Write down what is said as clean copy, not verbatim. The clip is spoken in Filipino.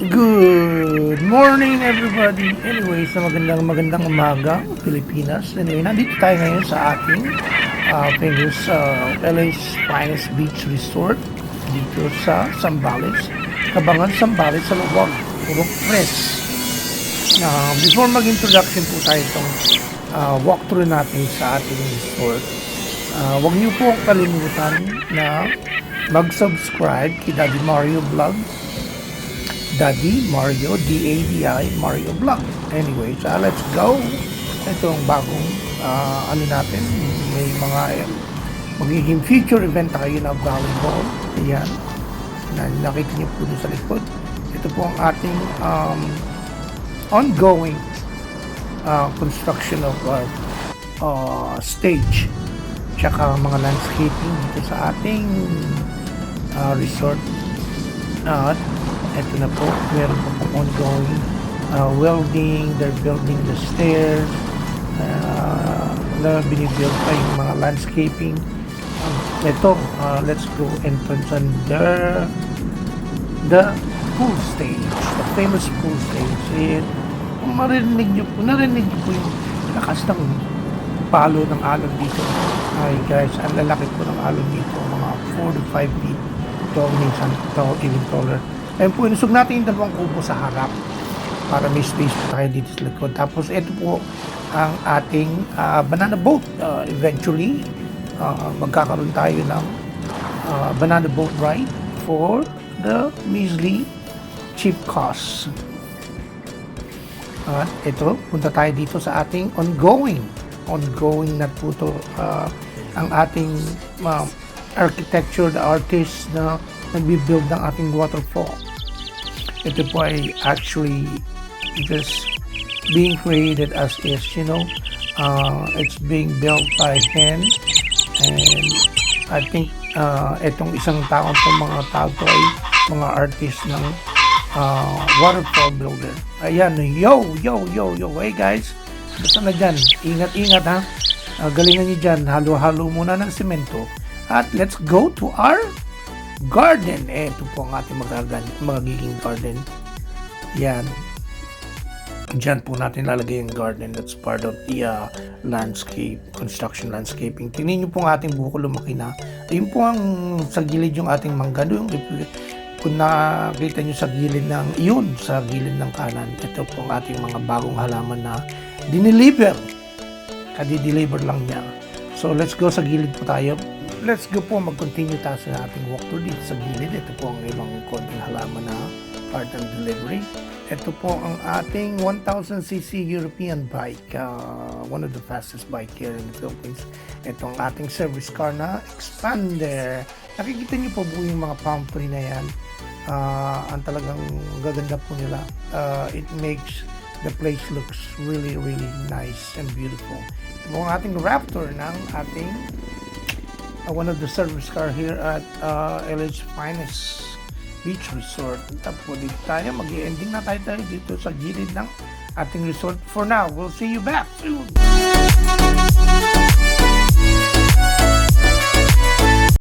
Good morning everybody. Anyways, na magandang umaga Pilipinas. Anyway, nandito tayo ngayon sa ating famous LA's finest beach resort dito sa Zambales, Cabangan, Zambales sa Luwag, Purok Tres. Before mag-introduction po tayo itong walkthrough natin sa ating resort, huwag niyo po kalimutan na mag-subscribe kay Daddy Mario Vlogs, Daddy Mario, D-A-D-I, Mario Vlog. Anyway, so let's go. Ito ang bagong ano natin. May mga magiging future event tayo na volleyball. Ayan. Nakita niyo po sa likod. Ito po ang ating ongoing construction of stage. Tsaka mga landscaping dito sa ating resort. Ito na po, meron po ongoing welding, they're building the stairs, na binibuild pa yung mga landscaping. Ito, let's go entrance under the pool stage, the famous pool stage. And narinig nyo po yung lakas ng palo ng alon dito. Ay guys, ang lalaki po ng alon dito, mga 4 to 5 feet tall, minsan even taller. Ayun po, inusog natin yung dalawang kubo sa harap para may space po tayo dito sa likod. Tapos ito po ang ating banana boat. Eventually, magkakaroon tayo ng banana boat ride for the measly cheap cost. At ito, punta tayo dito sa ating ongoing na po ito, ang ating architecture, the artist na nagbi-build ng ating waterfall. Ito po ay actually just being created as is, it's being built by hand, and I think itong isang taon po, mga tao to ay mga artist ng waterfall builder. Ayan, yo, hey guys, basta na dyan, ingat ha, galingan nyo dyan, halo-halo muna ng semento, at let's go to our garden. Ito po ang ating magiging garden. Yan. Diyan po natin lalagay yung garden. That's part of the construction landscaping. Tingnan nyo po ang ating buko, lumaki na. Ayun po ang sa gilid yung ating mangga. Kung nakita nyo sa gilid sa gilid ng kanan, ito po ang ating mga bagong halaman na dineliver. Kadi-deliver lang niya. So let's go sa gilid po tayo. Let's go po, mag-continue tayo sa ating walkthrough dito sa gilid. Ito po ang ibang konting halaman na part ng delivery. Ito po ang ating 1000cc European bike, one of the fastest bike here in the Philippines. Ito ang ating service car na Expander. Nakikita niyo po po yung mga palm tree na yan. Ang talagang gaganda po nila. It makes the place looks really nice and beautiful. Ito po ang ating Raptor ng ating one of the service car here at LA's finest beach resort. Tapos dito tayo, mag-i-ending na tayo dito sa gilid ng ating resort. For now, we'll see you back soon.